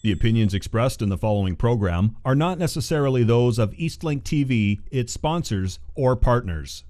The opinions expressed in the following program are not necessarily those of Eastlink TV, its sponsors, or partners.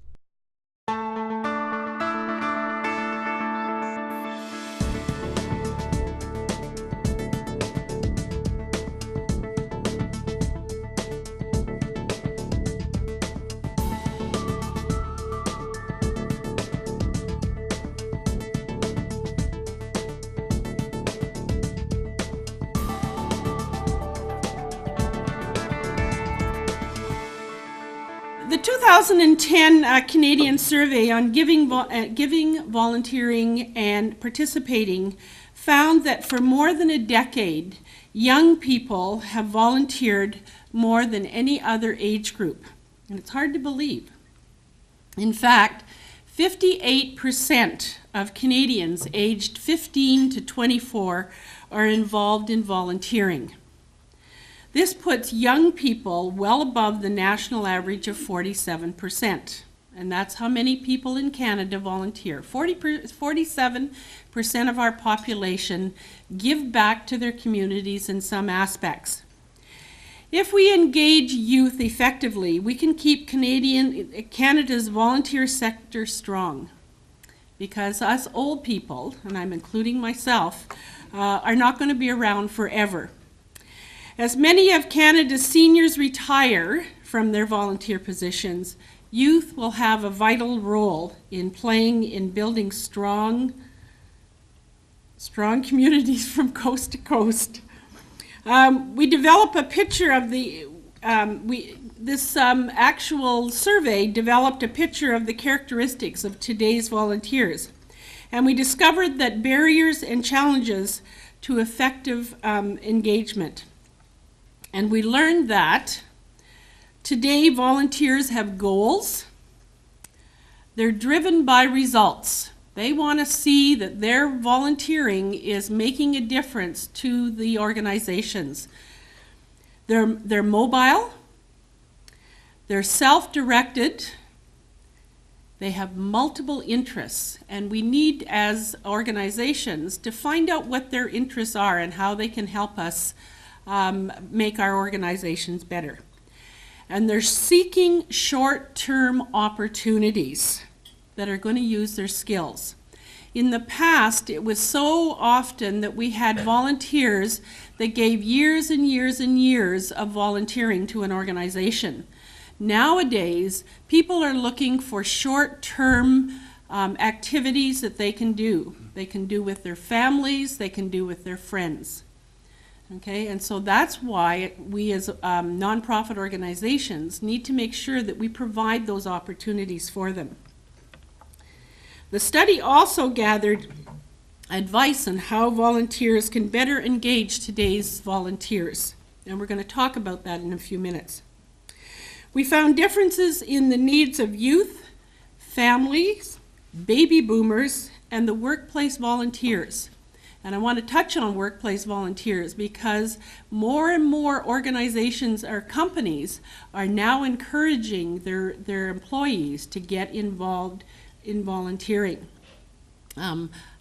The 2010 Canadian survey on giving, volunteering, and participating found that for more than a decade, young people have volunteered more than any other age group. And it's hard to believe. In fact, 58% of Canadians aged 15 to 24 are involved in volunteering. This puts young people well above the national average of 47%. And that's how many people in Canada volunteer. 47% of our population give back to their communities in some aspects. If we engage youth effectively, we can keep Canada's volunteer sector strong. Because us old people, and I'm including myself, are not going to be around forever. As many of Canada's seniors retire from their volunteer positions, youth will have a vital role in playing in building strong communities from coast to coast. We develop a picture of this actual survey developed a picture of the characteristics of today's volunteers. And we discovered that barriers and challenges to effective engagement. And we learned that today volunteers have goals. They're driven by results. They want to see that their volunteering is making a difference to the organizations. They're mobile. They're self-directed. They have multiple interests. And we need, as organizations, to find out what their interests are and how they can help us make our organizations better. And they're seeking short-term opportunities that are going to use their skills. In the past, it was so often that we had volunteers that gave years and years and years of volunteering to an organization. Nowadays, people are looking for short-term activities that they can do. They can do with their families, they can do with their friends. Okay, and so that's why we as nonprofit organizations need to make sure that we provide those opportunities for them. The study also gathered advice on how volunteers can better engage today's volunteers, and we're going to talk about that in a few minutes. We found differences in the needs of youth, families, baby boomers, and the workplace volunteers. And I want to touch on workplace volunteers because more and more organizations or companies are now encouraging their employees to get involved in volunteering.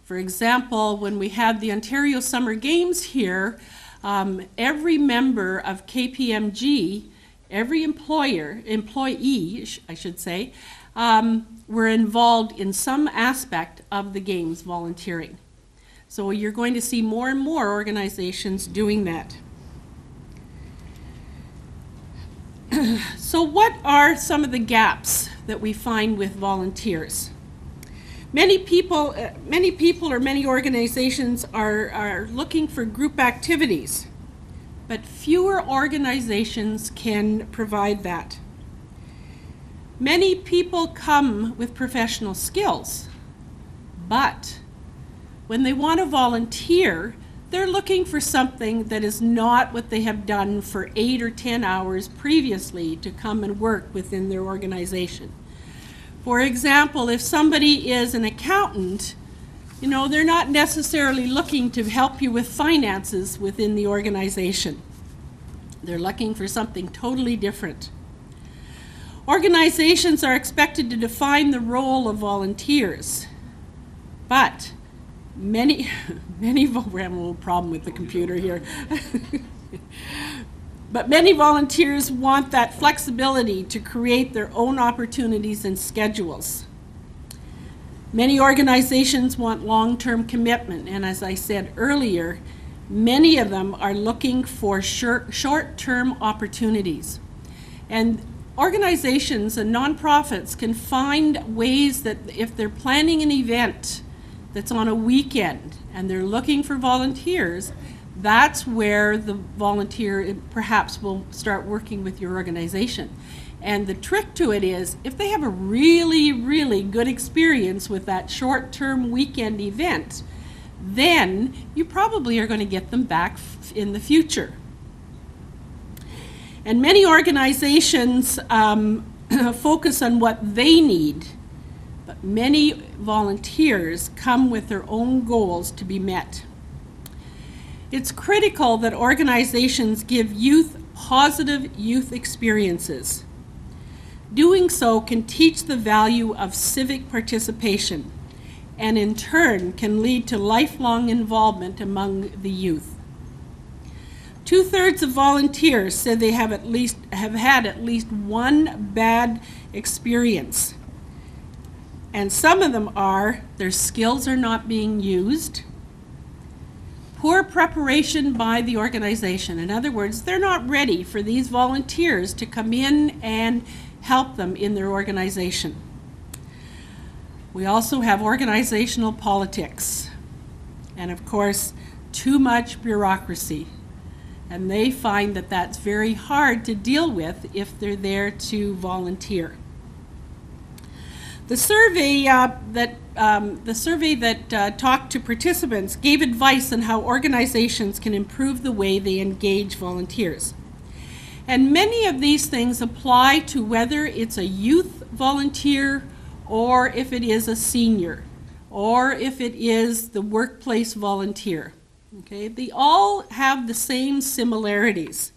For example, when we had the Ontario Summer Games here, every member of KPMG, every employee, I should say, were involved in some aspect of the games volunteering. So you're going to see more and more organizations doing that. So what are some of the gaps that we find with volunteers? Many people or many organizations are looking for group activities, but fewer organizations can provide that. Many people come with professional skills, but when they want to volunteer, they're looking for something that is not what they have done for 8 or 10 hours previously to come and work within their organization. For example, if somebody is an accountant, they're not necessarily looking to help you with finances within the organization. They're looking for something totally different. Organizations are expected to define the role of volunteers, but many We have a little problem with the computer here. But many volunteers want that flexibility to create their own opportunities and schedules. Many organizations want long-term commitment, and as I said earlier, many of them are looking for short-term opportunities. And organizations and nonprofits can find ways that if they're planning an event that's on a weekend and they're looking for volunteers, that's where the volunteer perhaps will start working with your organization. And the trick to it is, if they have a really, really good experience with that short-term weekend event, then you probably are going to get them back in the future. And many organizations focus on what they need, but many volunteers come with their own goals to be met. It's critical that organizations give youth positive youth experiences. Doing so can teach the value of civic participation, and in turn can lead to lifelong involvement among the youth. 2/3 of volunteers said they have had at least one bad experience. And some of them are, their skills are not being used, poor preparation by the organization. In other words, they're not ready for these volunteers to come in and help them in their organization. We also have organizational politics, and of course, too much bureaucracy. And they find that that's very hard to deal with if they're there to volunteer. The survey that talked to participants gave advice on how organizations can improve the way they engage volunteers. And many of these things apply to whether it's a youth volunteer or if it is a senior or if it is the workplace volunteer. Okay, they all have the same similarities.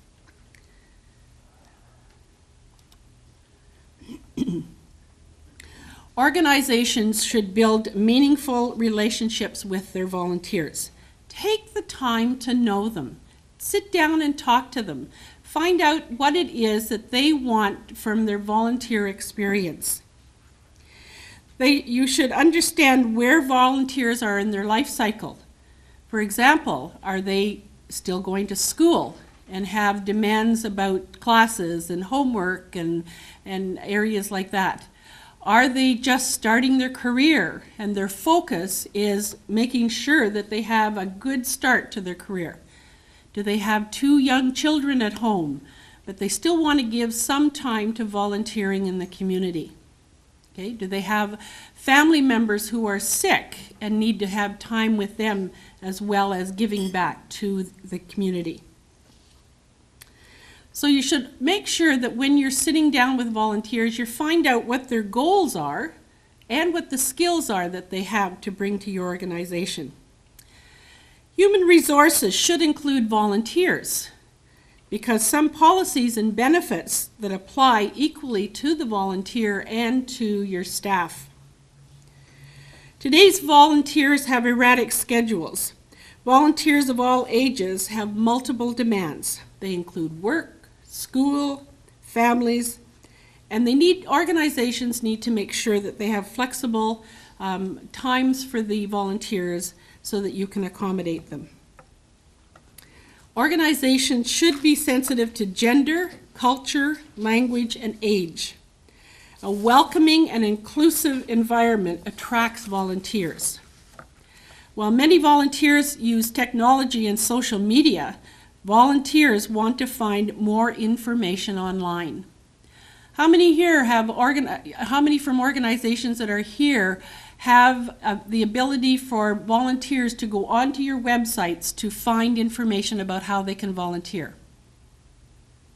Organizations should build meaningful relationships with their volunteers. Take the time to know them. Sit down and talk to them. Find out what it is that they want from their volunteer experience. You should understand where volunteers are in their life cycle. For example, are they still going to school and have demands about classes and homework and areas like that? Are they just starting their career and their focus is making sure that they have a good start to their career? Do they have 2 young children at home, but they still want to give some time to volunteering in the community? Okay. Do they have family members who are sick and need to have time with them as well as giving back to the community? So you should make sure that when you're sitting down with volunteers, you find out what their goals are and what the skills are that they have to bring to your organization. Human resources should include volunteers, because some policies and benefits that apply equally to the volunteer and to your staff. Today's volunteers have erratic schedules. Volunteers of all ages have multiple demands. They include work, school, families, and organizations need to make sure that they have flexible times for the volunteers so that you can accommodate them. Organizations should be sensitive to gender, culture, language, and age. A welcoming and inclusive environment attracts volunteers. While many volunteers use technology and social media, volunteers want to find more information online. How many here how many from organizations that are here have the ability for volunteers to go onto your websites to find information about how they can volunteer?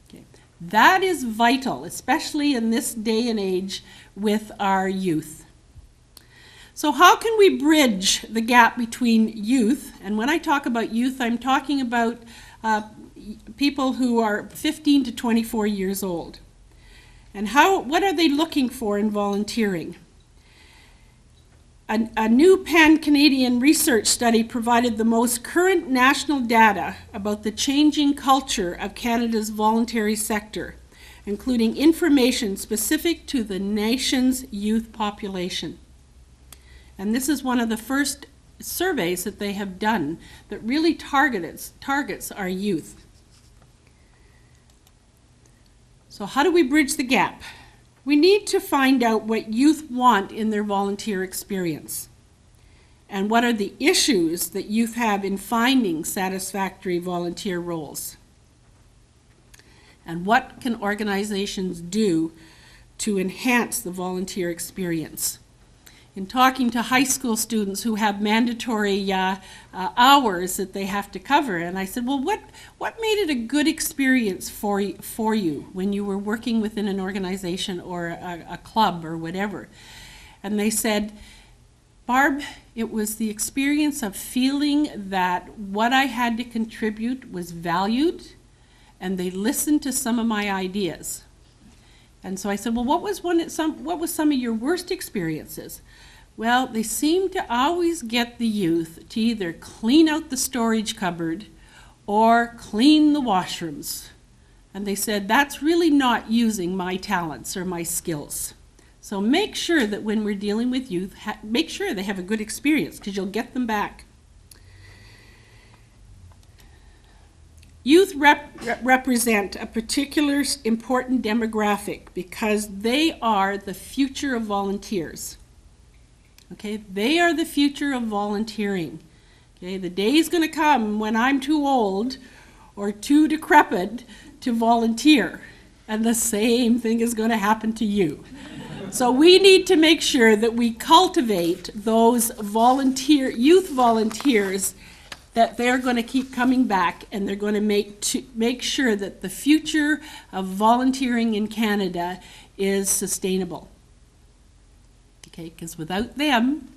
Okay. That is vital, especially in this day and age with our youth. So how can we bridge the gap between youth, and when I talk about youth, I'm talking about people who are 15 to 24 years old. And what are they looking for in volunteering? A new pan-Canadian research study provided the most current national data about the changing culture of Canada's voluntary sector, including information specific to the nation's youth population. And this is one of the first surveys that they have done that really targets our youth. So how do we bridge the gap? We need to find out what youth want in their volunteer experience, and what are the issues that youth have in finding satisfactory volunteer roles, and what can organizations do to enhance the volunteer experience. In talking to high school students who have mandatory hours that they have to cover, and I said, well, what made it a good experience for you when you were working within an organization or a club or whatever? And they said, Barb, it was the experience of feeling that what I had to contribute was valued, and they listened to some of my ideas. And so I said, well, what was some of your worst experiences? Well, they seemed to always get the youth to either clean out the storage cupboard or clean the washrooms. And they said, that's really not using my talents or my skills. So make sure that when we're dealing with youth, make sure they have a good experience, because you'll get them back. Youth represent a particular important demographic because they are the future of volunteers. Okay, they are the future of volunteering. Okay, the day is going to come when I'm too old or too decrepit to volunteer, and the same thing is going to happen to you. So we need to make sure that we cultivate those youth volunteers, that they're going to keep coming back, and they're going to make sure that the future of volunteering in Canada is sustainable. Okay, because without them,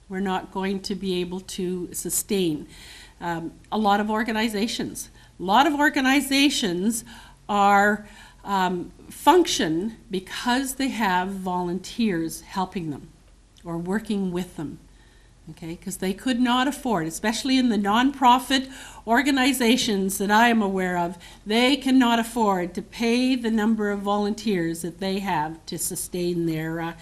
we're not going to be able to sustain a lot of organizations. A lot of organizations are function because they have volunteers helping them or working with them. Okay, because they could not afford, especially in the nonprofit organizations that I am aware of, they cannot afford to pay the number of volunteers that they have to sustain their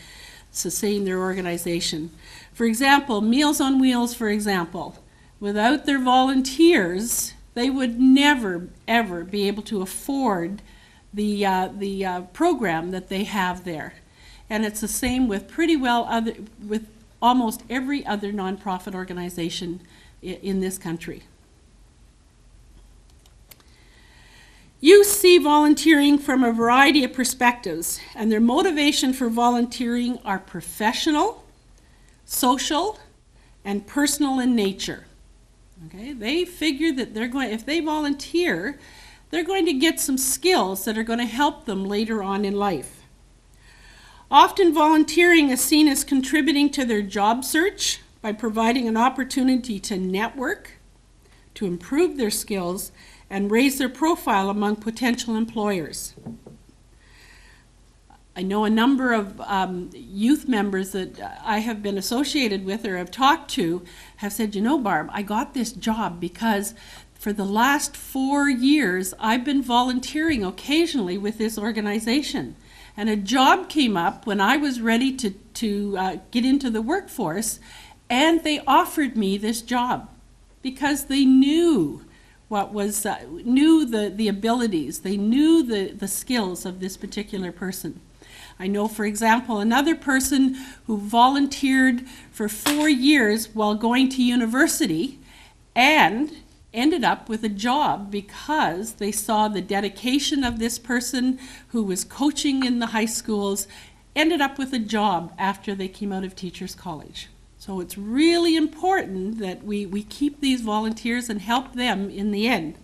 organization. For example, Meals on Wheels, for example, without their volunteers, they would never, ever be able to afford the program that they have there. And it's the same with with almost every other nonprofit organization in this country. Youth see volunteering from a variety of perspectives, and their motivation for volunteering are professional, social, and personal in nature. Okay? They figure that if they volunteer, they're going to get some skills that are going to help them later on in life. Often volunteering is seen as contributing to their job search by providing an opportunity to network, to improve their skills, and raise their profile among potential employers. I know a number of youth members that I have been associated with or have talked to have said, you know, Barb, I got this job because for the last 4 years I've been volunteering occasionally with this organization. And a job came up when I was ready to get into the workforce, and they offered me this job because they knew the abilities, they knew the skills of this particular person. I know, for example, another person who volunteered for 4 years while going to university and ended up with a job because they saw the dedication of this person who was coaching in the high schools, ended up with a job after they came out of Teachers College. So it's really important that we keep these volunteers and help them in the end.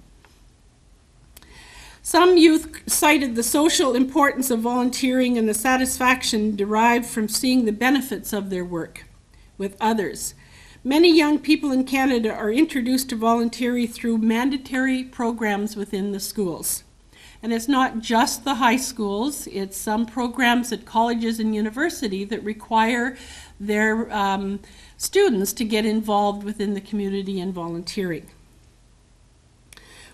Some youth cited the social importance of volunteering and the satisfaction derived from seeing the benefits of their work with others. Many young people in Canada are introduced to volunteering through mandatory programs within the schools. And it's not just the high schools, it's some programs at colleges and universities that require their students to get involved within the community and volunteering.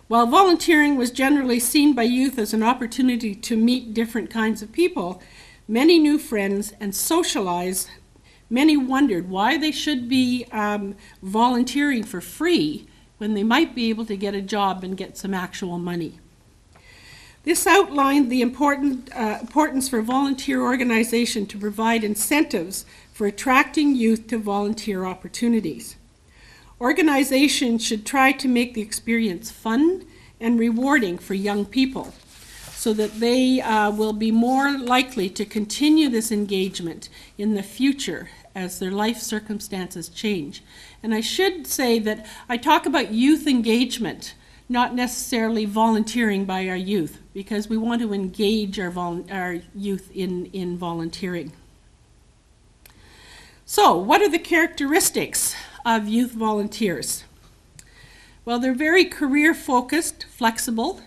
While volunteering was generally seen by youth as an opportunity to meet different kinds of people, many new friends, and socialize, many wondered why they should be volunteering for free when they might be able to get a job and get some actual money. This outlined the importance for volunteer organization to provide incentives for attracting youth to volunteer opportunities. Organizations should try to make the experience fun and rewarding for young people so that they will be more likely to continue this engagement in the future as their life circumstances change. And I should say that I talk about youth engagement, not necessarily volunteering by our youth, because we want to engage our youth in volunteering. So, what are the characteristics of youth volunteers? Well, they're very career-focused, flexible,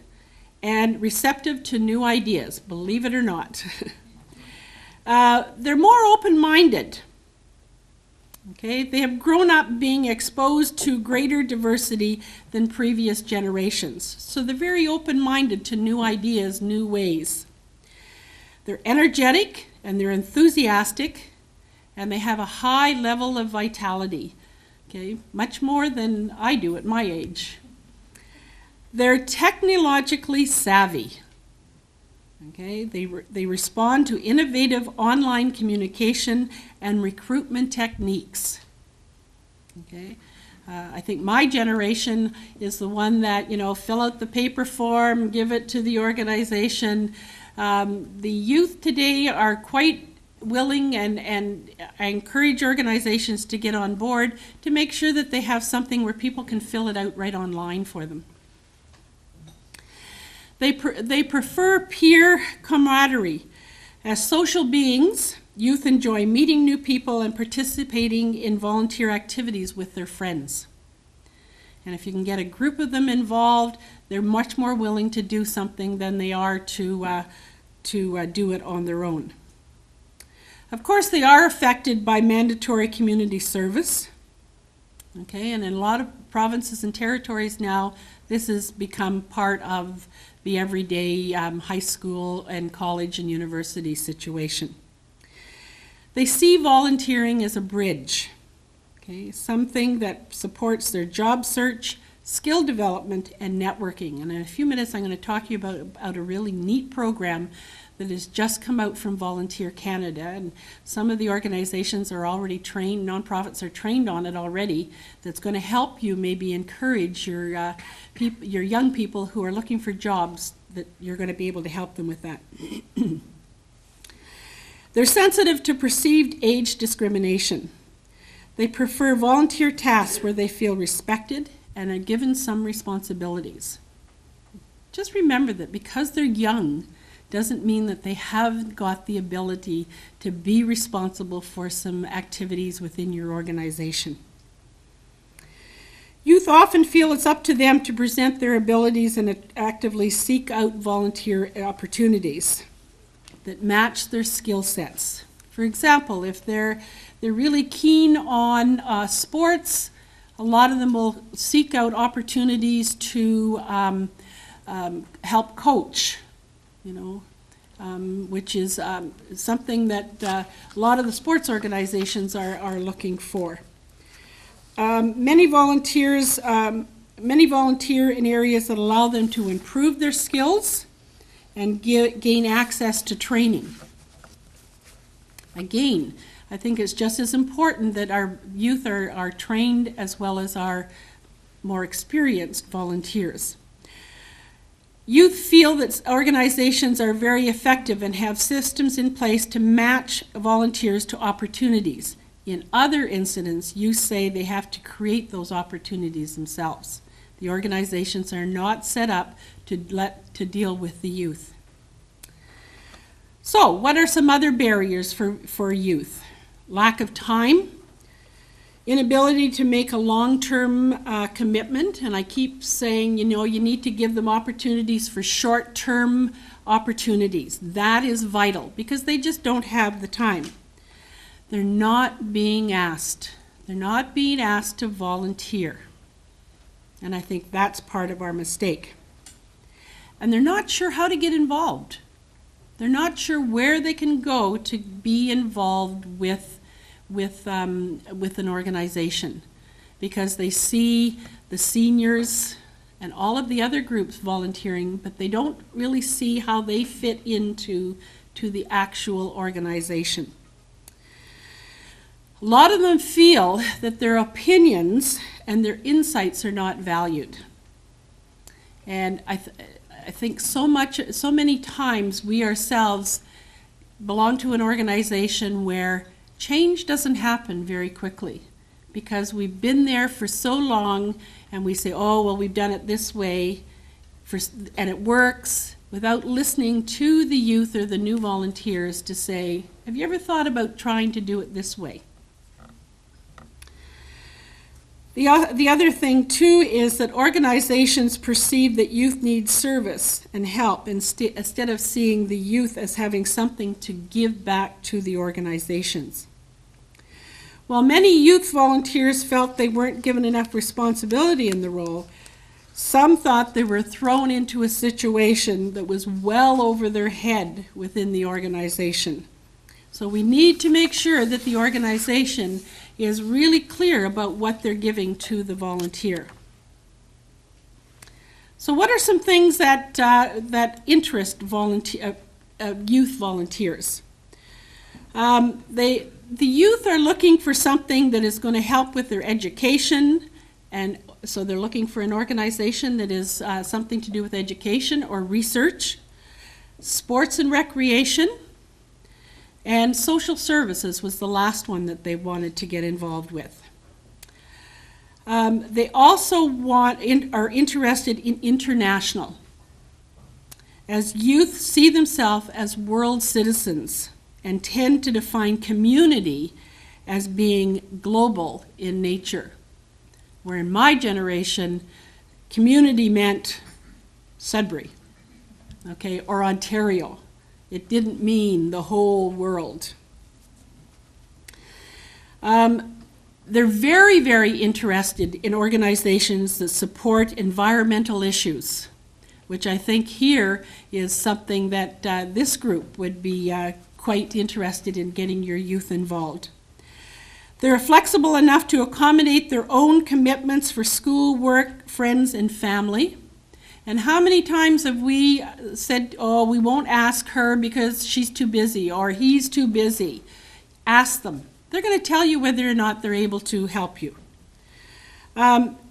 and receptive to new ideas, believe it or not. They're more open-minded. Okay, they have grown up being exposed to greater diversity than previous generations. So they're very open-minded to new ideas, new ways. They're energetic and they're enthusiastic, and they have a high level of vitality. Okay, much more than I do at my age. They're technologically savvy. Okay, they respond to innovative online communication and recruitment techniques. Okay, I think my generation is the one that, fill out the paper form, give it to the organization. The youth today are quite willing, and I encourage organizations to get on board to make sure that they have something where people can fill it out right online for them. They prefer peer camaraderie. As social beings, youth enjoy meeting new people and participating in volunteer activities with their friends. And if you can get a group of them involved, they're much more willing to do something than they are to do it on their own. Of course, they are affected by mandatory community service. Okay, and in a lot of provinces and territories now, this has become part of the everyday high school and college and university situation. They see volunteering as a bridge, okay, something that supports their job search, skill development, and networking. And in a few minutes, I'm going to talk to you about a really neat program that has just come out from Volunteer Canada, and some of the organizations are already trained, nonprofits are trained on it already, that's going to help you maybe encourage your young people who are looking for jobs, that you're going to be able to help them with that. They're sensitive to perceived age discrimination. They prefer volunteer tasks where they feel respected and are given some responsibilities. Just remember that because they're young, doesn't mean that they have got the ability to be responsible for some activities within your organization. Youth often feel it's up to them to present their abilities and actively seek out volunteer opportunities that match their skill sets. For example, if they're really keen on sports, a lot of them will seek out opportunities to help coach, which is something that a lot of the sports organizations are looking for. Many volunteer in areas that allow them to improve their skills and gain access to training. Again, I think it's just as important that our youth are trained as well as our more experienced volunteers. Youth feel that organizations are very effective and have systems in place to match volunteers to opportunities. In other incidents, youth say they have to create those opportunities themselves. The organizations are not set up to deal with the youth. So, what are some other barriers for youth? Lack of time, inability to make a long-term commitment, and I keep saying, you need to give them opportunities for short-term opportunities. That is vital because they just don't have the time. they're not being asked. They're not being asked to volunteer. And I think that's part of our mistake. And they're not sure how to get involved. They're not sure where they can go to be involved with an organization, because they see the seniors and all of the other groups volunteering, but they don't really see how they fit into the actual organization. A lot of them feel that their opinions and their insights are not valued. And I think so many times we ourselves belong to an organization where change doesn't happen very quickly, because we've been there for so long and we say, oh, well, we've done it this way and it works, without listening to the youth or the new volunteers to say, have you ever thought about trying to do it this way? The other thing, too, is that organizations perceive that youth need service and help instead of seeing the youth as having something to give back to the organizations. While many youth volunteers felt they weren't given enough responsibility in the role, some thought they were thrown into a situation that was well over their head within the organization. So we need to make sure that the organization is really clear about what they're giving to the volunteer. So what are some things that interest youth volunteers? The youth are looking for something that is going to help with their education, and so they're looking for an organization that is something to do with education or research, sports and recreation, and social services was the last one that they wanted to get involved with. They also are interested in international, as youth see themselves as world citizens and tend to define community as being global in nature. Where in my generation, community meant Sudbury, okay, or Ontario. It didn't mean the whole world. They're very, very interested in organizations that support environmental issues, which I think here is something that this group would be quite interested in getting your youth involved. They're flexible enough to accommodate their own commitments for school, work, friends, and family. And how many times have we said, oh, we won't ask her because she's too busy or he's too busy? Ask them. They're going to tell you whether or not they're able to help you.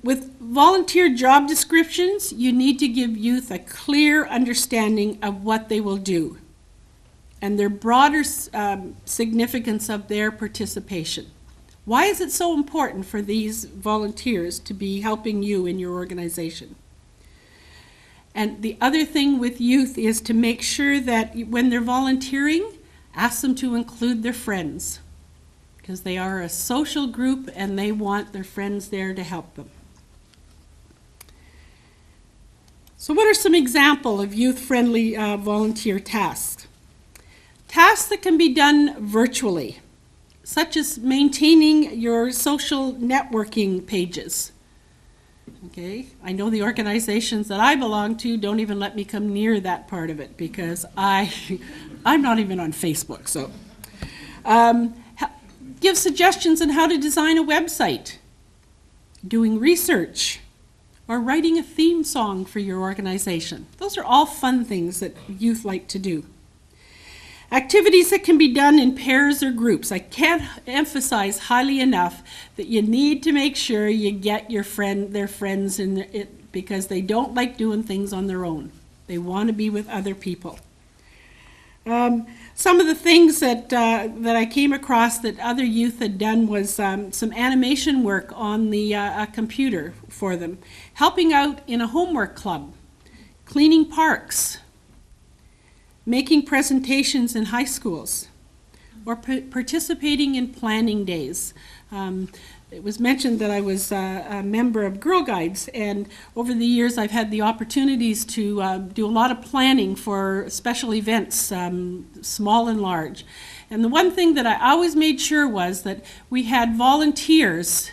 With volunteer job descriptions, you need to give youth a clear understanding of what they will do and their broader significance of their participation. Why is it so important for these volunteers to be helping you in your organization? And the other thing with youth is to make sure that when they're volunteering, ask them to include their friends, because they are a social group and they want their friends there to help them. So what are some examples of youth-friendly volunteer tasks? Tasks that can be done virtually, such as maintaining your social networking pages. Okay, I know the organizations that I belong to don't even let me come near that part of it because I'm not even on Facebook. So give suggestions on how to design a website, doing research, or writing a theme song for your organization. Those are all fun things that youth like to do. Activities that can be done in pairs or groups. I can't emphasize highly enough that you need to make sure you get their friends in it, because they don't like doing things on their own. They want to be with other people. Some of the things that I came across that other youth had done was some animation work on the computer for them, helping out in a homework club, cleaning parks, making presentations in high schools, or participating in planning days. it was mentioned that I was a member of Girl Guides, and over the years I've had the opportunities to do a lot of planning for special events, small and large. And the one thing that I always made sure was that we had volunteers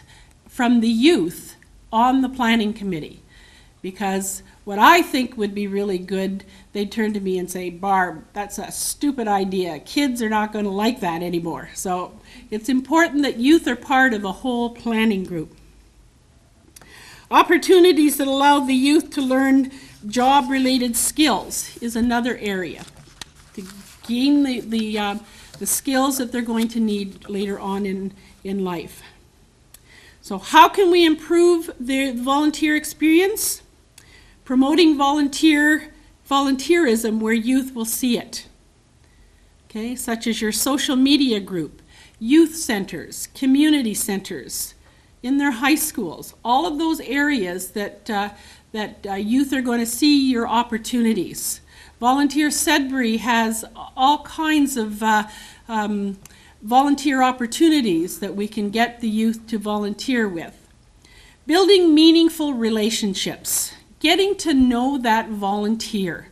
from the youth on the planning committee, because what I think would be really good, they'd turn to me and say, "Barb, that's a stupid idea. Kids are not going to like that anymore." So it's important that youth are part of a whole planning group. Opportunities that allow the youth to learn job-related skills is another area, to gain the skills that they're going to need later on in life. So how can we improve the volunteer experience? Promoting volunteerism where youth will see it, okay, such as your social media group, youth centers, community centers, in their high schools, all of those areas that youth are going to see your opportunities. Volunteer Sudbury has all kinds of volunteer opportunities that we can get the youth to volunteer with. Building meaningful relationships. Getting to know that volunteer,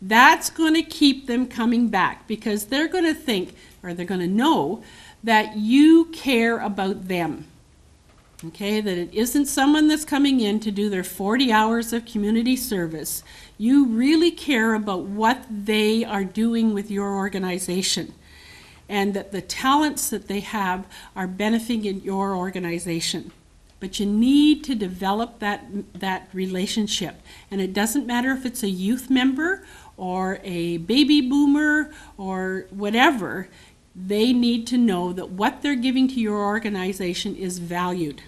that's going to keep them coming back, because they're going to think, or they're going to know, that you care about them. Okay, that it isn't someone that's coming in to do their 40 hours of community service. You really care about what they are doing with your organization, and that the talents that they have are benefiting your organization. But you need to develop that relationship. And it doesn't matter if it's a youth member or a baby boomer or whatever, they need to know that what they're giving to your organization is valued.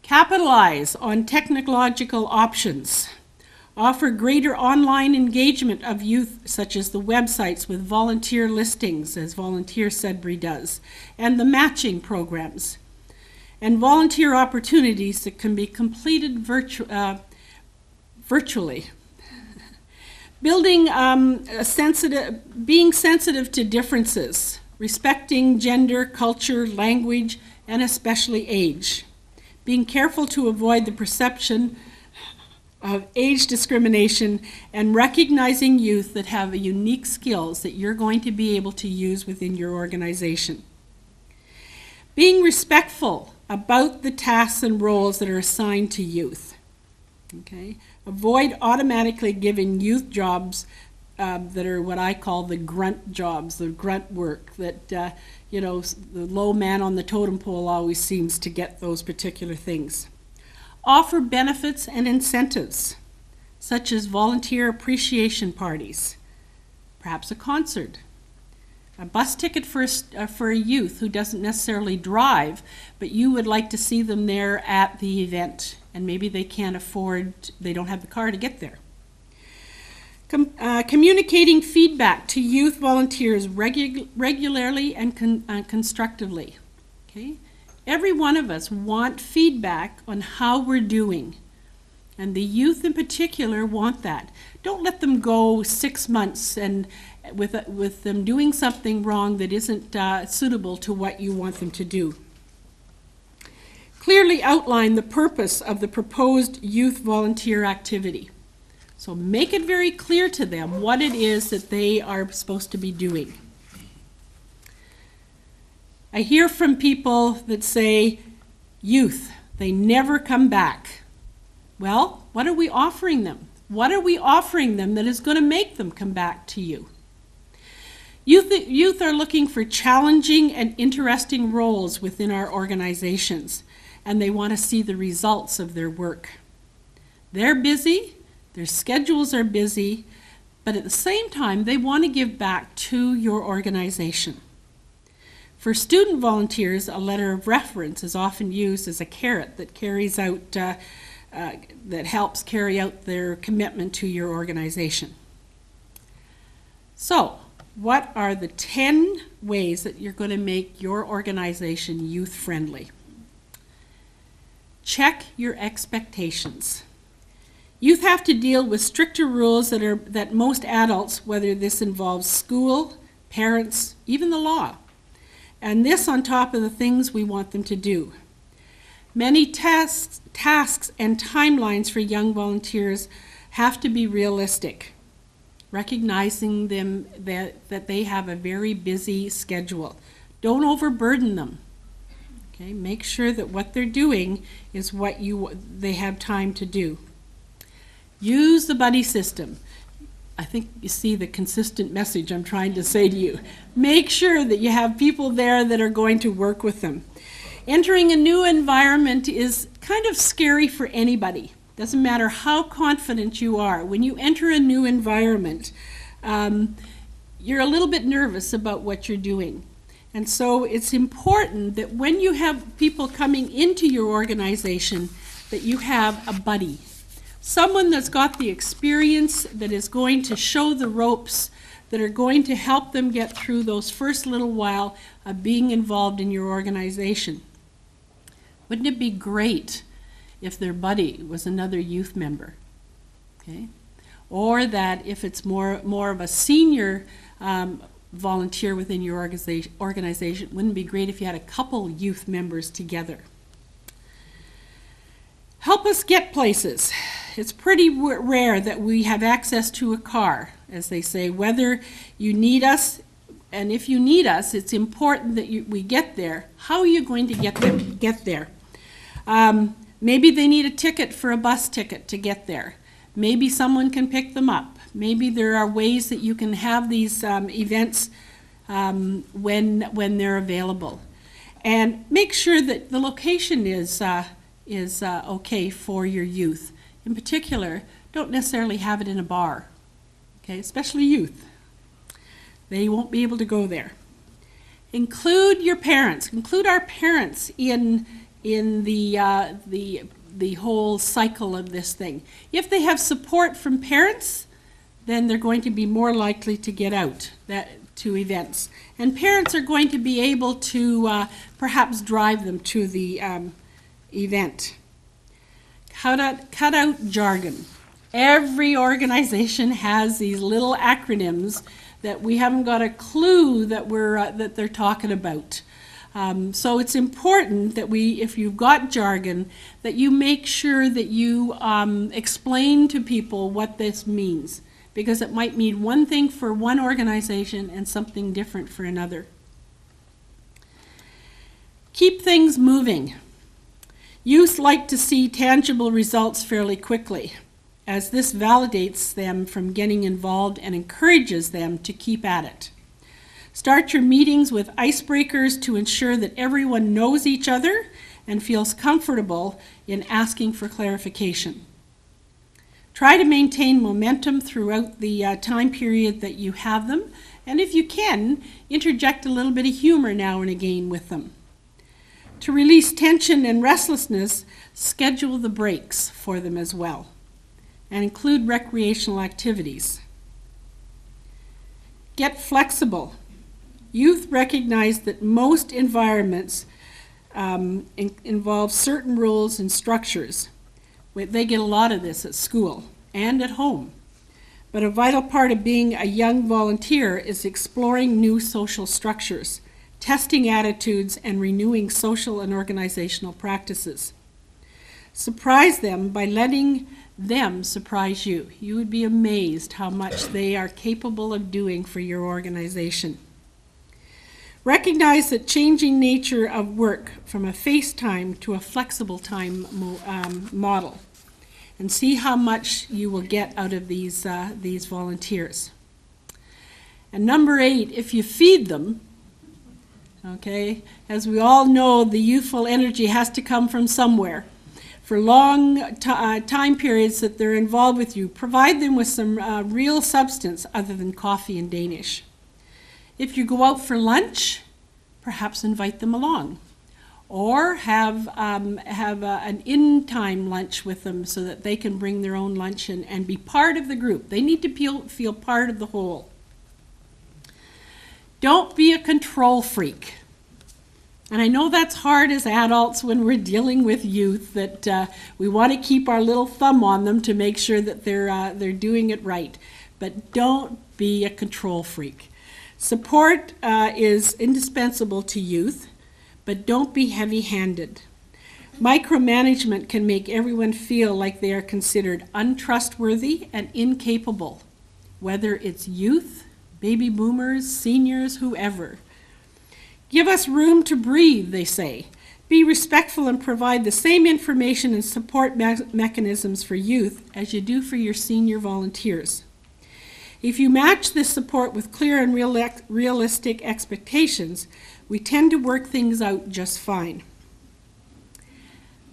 Capitalize on technological options. Offer greater online engagement of youth, such as the websites with volunteer listings, as Volunteer Sudbury does, and the matching programs. And volunteer opportunities that can be completed virtually. Building being sensitive to differences, respecting gender, culture, language, and especially age. Being careful to avoid the perception of age discrimination, and recognizing youth that have unique skills that you're going to be able to use within your organization. Being respectful about the tasks and roles that are assigned to youth. Okay? Avoid automatically giving youth jobs that are what I call the grunt jobs, the grunt work, that the low man on the totem pole always seems to get those particular things. Offer benefits and incentives, such as volunteer appreciation parties, perhaps a concert, a bus ticket for a youth who doesn't necessarily drive, but you would like to see them there at the event, and maybe they can't afford, they don't have the car to get there. Communicating feedback to youth volunteers regularly and constructively. Okay? Every one of us want feedback on how we're doing, and the youth in particular want that. Don't let them go 6 months and with them doing something wrong that isn't suitable to what you want them to do. Clearly outline the purpose of the proposed youth volunteer activity. So make it very clear to them what it is that they are supposed to be doing. I hear from people that say, youth, they never come back. Well, what are we offering them? What are we offering them that is going to make them come back to you? Youth are looking for challenging and interesting roles within our organizations, and they want to see the results of their work. They're busy, their schedules are busy, but at the same time, they want to give back to your organization. For student volunteers, a letter of reference is often used as a carrot that carries out, that helps carry out their commitment to your organization. So, what are the 10 ways that you're going to make your organization youth-friendly? Check your expectations. Youth have to deal with stricter rules that most adults, whether this involves school, parents, even the law, And this on top of the things we want them to do. Many tasks and timelines for young volunteers have to be realistic, recognizing them that they have a very busy schedule. Don't overburden them. Okay? Make sure that what they're doing is what they have time to do. Use the buddy system. I think you see the consistent message I'm trying to say to you. Make sure that you have people there that are going to work with them. Entering a new environment is kind of scary for anybody. Doesn't matter how confident you are. When you enter a new environment, you're a little bit nervous about what you're doing. And so it's important that when you have people coming into your organization, that you have a buddy. Someone that's got the experience, that is going to show the ropes, that are going to help them get through those first little while of being involved in your organization. Wouldn't it be great if their buddy was another youth member? Okay? Or that if it's more of a senior volunteer within your organization, wouldn't it be great if you had a couple youth members together? Help us get places. It's pretty rare that we have access to a car, as they say, whether you need us, and if you need us, it's important that we get there. How are you going to get there? Maybe they need a ticket for a bus ticket to get there. Maybe someone can pick them up. Maybe there are ways that you can have these events when they're available. And make sure that the location is okay for your youth. In particular, don't necessarily have it in a bar, okay? Especially youth. They won't be able to go there. Include your parents. Include our parents in the whole cycle of this thing. If they have support from parents, then they're going to be more likely to get out to events. And parents are going to be able to perhaps drive them to the event. Cut out jargon. Every organization has these little acronyms that we haven't got a clue that they're talking about. So it's important that if you've got jargon, that you make sure that you explain to people what this means, because it might mean one thing for one organization and something different for another. Keep things moving. Youth like to see tangible results fairly quickly, as this validates them from getting involved and encourages them to keep at it. Start your meetings with icebreakers to ensure that everyone knows each other and feels comfortable in asking for clarification. Try to maintain momentum throughout the time period that you have them, and if you can, interject a little bit of humor now and again with them. To release tension and restlessness, schedule the breaks for them as well, and include recreational activities. Get flexible. Youth recognize that most environments involve certain rules and structures. They get a lot of this at school and at home. But a vital part of being a young volunteer is exploring new social structures, testing attitudes, and renewing social and organizational practices. Surprise them by letting them surprise you. You would be amazed how much they are capable of doing for your organization. Recognize the changing nature of work from a face time to a flexible time model, and see how much you will get out of these volunteers. And number 8, if you feed them, okay, as we all know, the youthful energy has to come from somewhere. For long time periods that they're involved with you, provide them with some real substance other than coffee and Danish. If you go out for lunch, perhaps invite them along, or have an in-time lunch with them so that they can bring their own lunch and be part of the group. They need to feel part of the whole. Don't be a control freak. And I know that's hard as adults when we're dealing with youth, that we want to keep our little thumb on them to make sure that they're doing it right. But don't be a control freak. Support is indispensable to youth, but don't be heavy-handed. Micromanagement can make everyone feel like they are considered untrustworthy and incapable, whether it's youth, baby boomers, seniors, whoever. Give us room to breathe, they say. Be respectful and provide the same information and support mechanisms for youth as you do for your senior volunteers. If you match this support with clear and realistic expectations, we tend to work things out just fine.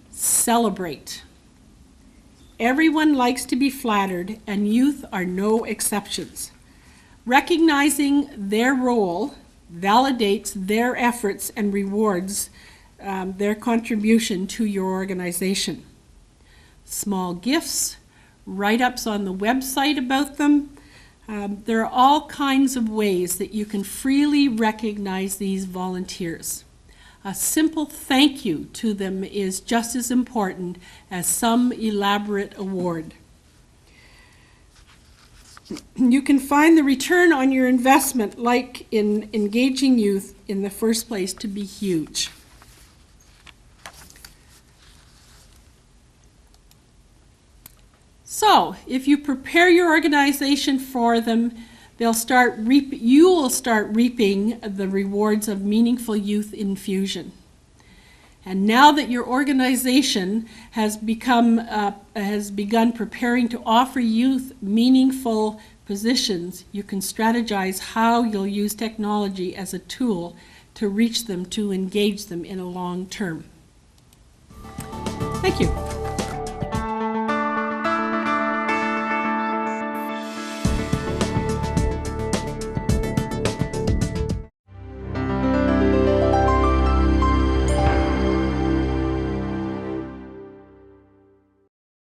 Celebrate. Everyone likes to be flattered, and youth are no exceptions. Recognizing their role validates their efforts and rewards their contribution to your organization. Small gifts, write-ups on the website about them. There are all kinds of ways that you can freely recognize these volunteers. A simple thank you to them is just as important as some elaborate award. You can find the return on your investment, like in engaging youth in the first place, to be huge. So, if you prepare your organization for them, you will start reaping the rewards of meaningful youth infusion. And now that your organization has begun preparing to offer youth meaningful positions, you can strategize how you'll use technology as a tool to reach them, to engage them in a long term. Thank you.